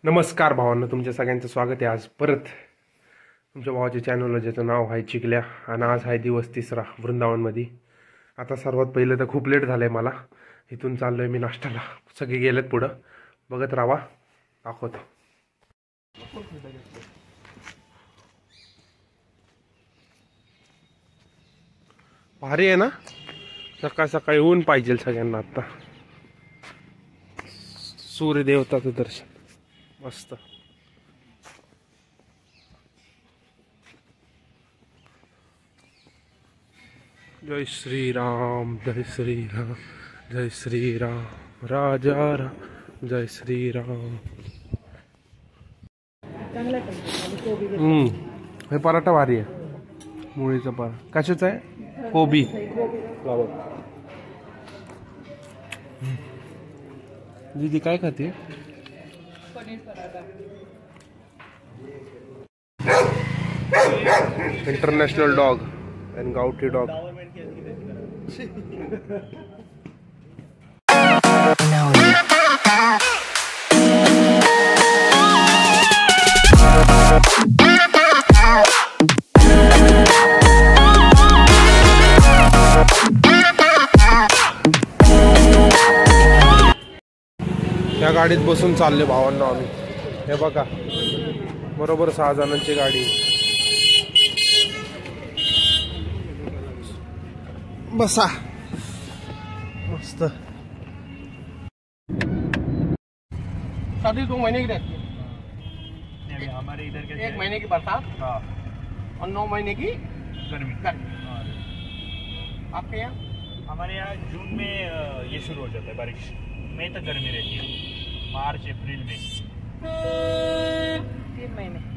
नमस्कार भावांनो, तुमच्या सगळ्यांचं स्वागत आहे आज परत तुमच्या भावाच्या चॅनलला, ज्याचं नाव आहे चिकल्या. आणि आज आहे दिवस तिसरा वृंदावनमध्ये. आता सर्वात पहिलं तर खूप लेट झालं आहे मला. इथून चाललो आहे मी नाश्त्याला. सगळे गेलेत पुढं, बघत राहा, दाखवतो. भारी आहे ना, सकाळ सकाळी ऊन पाहिजे सगळ्यांना. आता सूर्यदेवताचं दर्शन मस्त. जय श्रीराम, जय श्रीराम, जय श्रीराम, राजा राम, जय श्रीराम. हे पराठा भारी आहे. मुळीचा पराठा कशाचा आहे? कोबी दीदी काय खाते? Paneer paratha. International dog and गावठी डॉग. या गाडीत बसून चालले भावांना आम्ही. हे बघा, बरोबर 6 जणांची गाडी. बसा मस्त. शादी 2 महीने की रहती है. हमारे इधर के 1 महीने की बरसात. हाँ. और 9 महीने की गर्मी. आपके यहाँ? हमारे यहाँ जून में ये शुरू हो जाता है बारिश. मई तक गर्मी रहती है. मार्च अप्रैल में 3 महीने.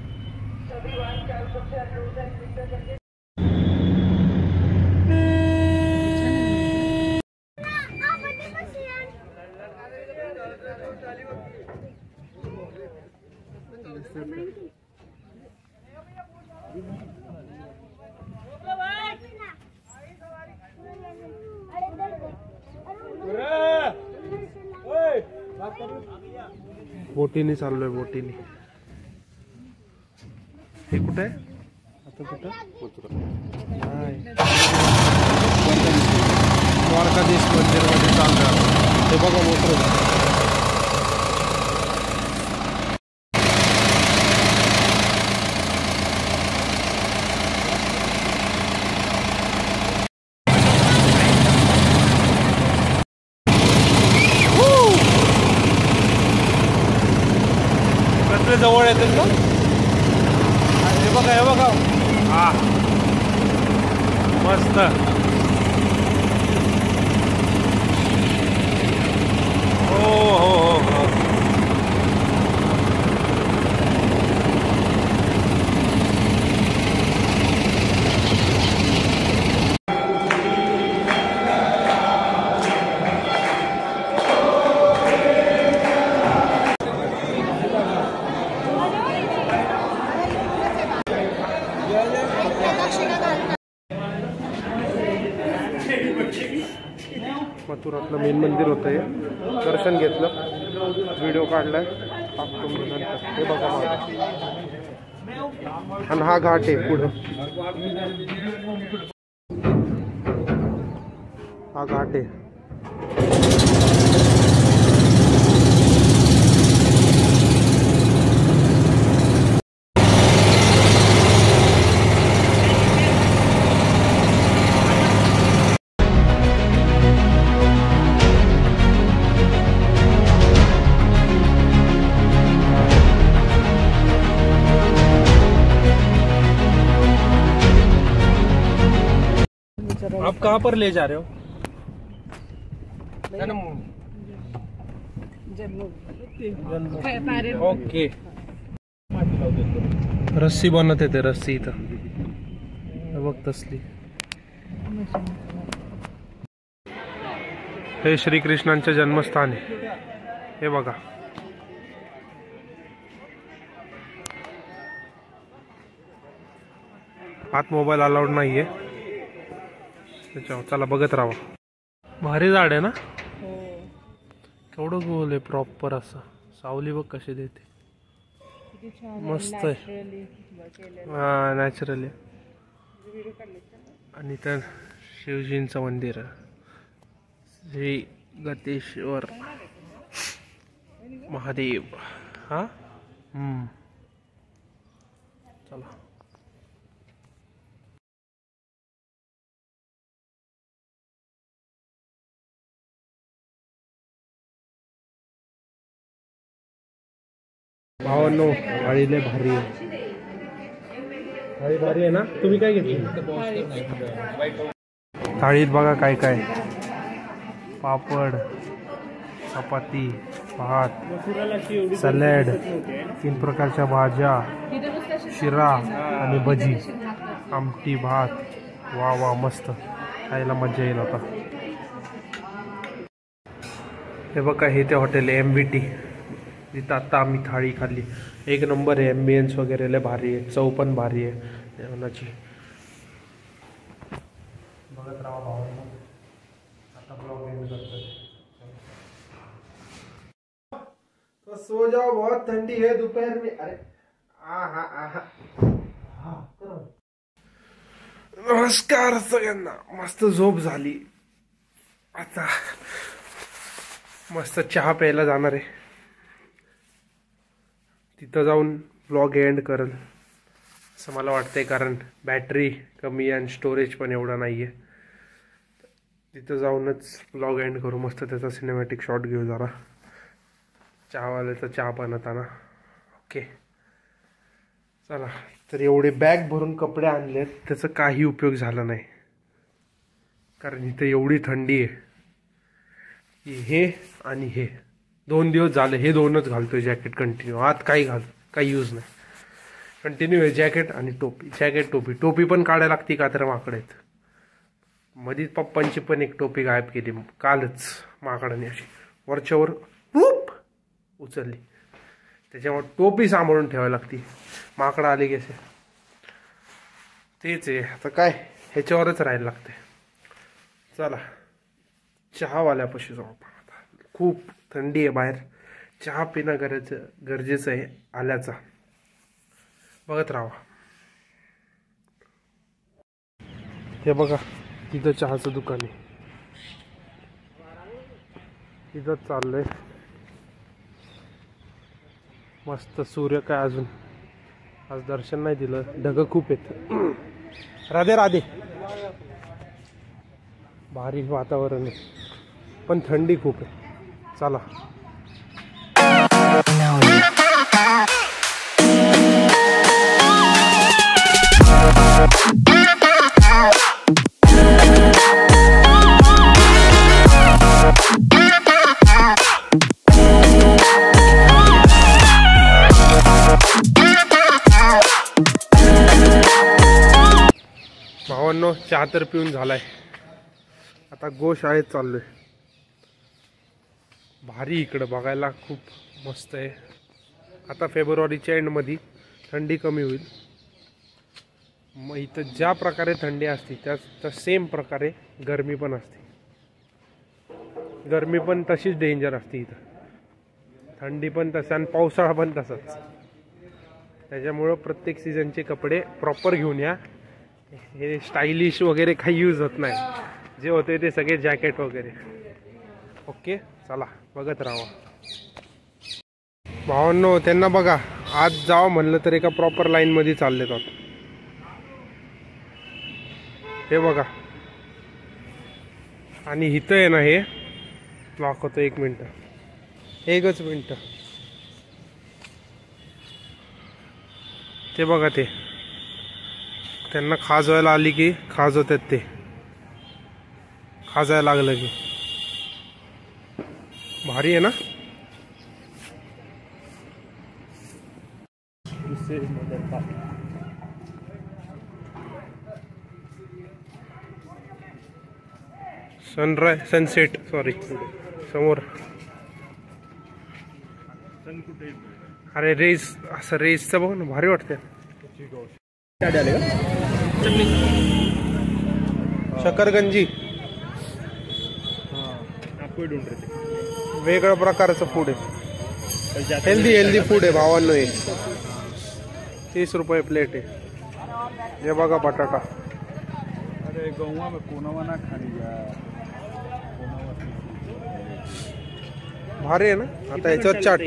बोटीने चाललोय, बोटीने. हे कुठं आहे आता? कुठं द्वारकाधीश मंदिर मध्ये चाललं. हे बघा मोटर. जवळ येतील का? हे बघा, हे बघा. हा मस्त. हो हो हो. मथुरातलं मेन मंदिर होतं हे. दर्शन घेतलं, व्हिडिओ काढलाय, टाकतो मी नंतर. हे बघा आणि हा घाट आहे पुढं. हा घाट आहे. आप कहाँ पर ले जा रहे हो? ओके. रस्सी बनत येते, रस्सी इथं बघ तसली. हे श्रीकृष्णांचे जन्मस्थान आहे. हे बघा. आत मोबाईल अलाउड नाहीये. चला बघत राहा. भारी झाड आहे ना. केवढं गोल आहे प्रॉपर असं. सावली बघ कशी देते. किती छान मस्त आहे. नॅचरली केलेलं. हा नॅचरली. व्हिडिओ काढले का? आणि तर शिवजींचं मंदिर श्री गतेश्वर महादेव. हा चला. भावांनो थाळी लय भारी आहे. थाळी भारी आहे ना. तुम्ही काय घेतली थाळीत? बघा काय काय, पापड, चपाती, भात, सॅलड, 3 प्रकारच्या भाज्या, शिरा आणि भजी, आमटी, भात. वा वा मस्त, खायला मजा येईल आता. हे बघा हे ते हॉटेल आहे MVT, जिथं आता आम्ही थाळी खाल्ली. एक नंबर आहे. ॲम्बियन्स वगैरे लय भारी आहे, चव पण भारी आहे जेवणाची. बघत राहा भावांना. आता ब्लॉग एंड करतोय. तो सो जाओ, बहुत ठंडी है दोपहर में. अरे आहा आहा. नमस्कार सगळ्यांना. मस्त झोप झाली. आता मस्त चहा प्यायला जाणार आहे. तिथं जाऊन व्लॉग एंड करेल असं मला वाटतंय, कारण बॅटरी कमी आहे आणि स्टोरेज पण एवढा नाही आहे. तिथं जाऊनच व्लॉग एंड करू. मस्त त्याचा सिनेमॅटिक शॉट घेऊ जरा. चहावाल्याचा चहा बनवताना. ओके चला. तर एवढे बॅग भरून कपडे आणलेत, त्याचा काही उपयोग झाला नाही, कारण इथं एवढी थंडी आहे की हे आणि हे 2 दिवस झाले हे 2च घालतोय जॅकेट कंटिन्यू. आत काही यूज नाही. कंटिन्यू आहे जॅकेट आणि टोपी, जॅकेट टोपी. टोपी पण काढायला लागते का तर माकडेत. मधीच पप्पांची पण एक टोपी गायब केली कालच माकडाने, अशी वरच्यावर उचलली. त्याच्यामुळे टोपी सांभाळून ठेवायला लागती. माकडं आले कसे तेच आहे. आता काय ह्याच्यावरच राहायला लागते. चला चहावाल्यापाशी जाऊ आपण आता. खूप थंडी आहे बाहेर. चहा पिणं गरजेचं आहे आल्याचा. बघत राहा. हे बघा तिथं चहाचं दुकान आहे. तिथंच चाललंय. मस्त सूर्य काय अजून आज दर्शन नाही दिलं. ढग खूप आहेत. राधे राधे. भारी वातावरण आहे पण थंडी खूप आहे. चला भावांनो, चहा तर पिऊन झालाय. आता गोशाळेत चाललोय. भारी इकडं बघायला खूप मस्त आहे. आता फेब्रुवारीच्या एंडमध्ये थंडी कमी होईल. मग इथं ज्या प्रकारे थंडी असते त्या सेम प्रकारे गरमी पण असते. गरमी पण तशीच डेंजर असते इथं. थंडी पण तसं आणि पावसाळा पण तसाच. त्याच्यामुळं प्रत्येक सीझनचे कपडे प्रॉपर घेऊन या. हे स्टायलिश वगैरे काही यूज होत नाही. जे होते ते सगळे जॅकेट वगैरे. ओके चला बघत राहा. भावांनो त्यांना बघा, आज जावं म्हणलं तर एका प्रॉपर लाईनमध्ये चालले जात. हे बघा. आणि इथं आहे ना, हे लॉक होतं. 1 मिनटं, 1च मिनटं. ते बघा, ते त्यांना खाजवायला आली की खाजवतात. ते खाजायला लागलं की भारी आहे ना. सनसेट सॉरी समोर. अरे रेस, असं रेसचं बघ ना, भारी वाटते. शकरगंजी वेगळ्या प्रकारचं फूड आहे. हेल्दी फूड आहे भावांनो. 30 रुपये प्लेट आहे. हे बघा बटाटा. अरे गौवा में कोनावा ना खाली जा. भारी आहे ना. आता याच्यावर चाट.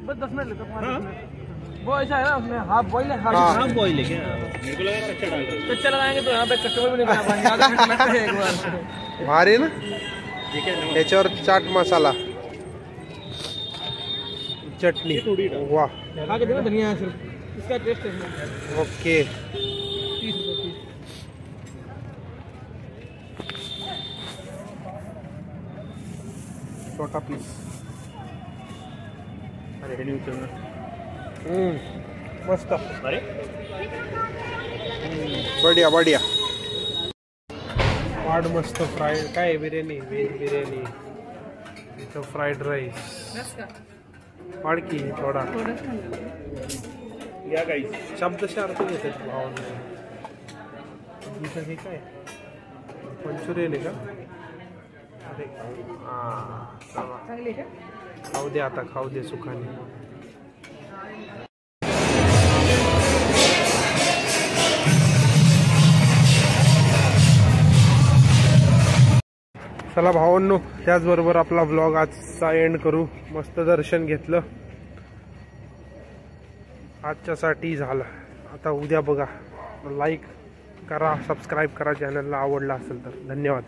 बस 10 मिनट लगता है. वो ऐसा है ना, उसमें हाफ बॉईल है, हाफ बॉईल है क्या? मेरे को लगा कच्चा डाल रहे कच्चा लगाएंगे तो यहाँ पे कस्टमर भी नहीं बना पाएंगे. आधा घंटा लगता है एक बार. भारी ना. याच्यावर चाट मसाला, चटनी. वाह. खा के देखो धनिया है सिर्फ, इसका टेस्ट है. ओके. 30 रुपये. छोटा पीस. अरे हेडी उचलना. मस्त. अरे बढिया बढिया. वाढ मस्त. फ्राय काय बिर्याणी, व्हेज बिर्याणी, इथं फ्राईड राईस. वाडकी थोडा या गाइस. शब्दशः अर्थ घेतात भावांना. इथं हे काय मंचुरियन आहे का? अरे चला. खाऊ दे आता, खाऊ दे सुखाने. चला भावांनो, त्याचबरोबर आपला व्लॉग आजचा एंड करू. मस्त दर्शन घेतलं, आजच्यासाठी झालं. आता उद्या बघा. लाईक करा, सबस्क्राईब करा चॅनलला आवडला असेल तर. धन्यवाद.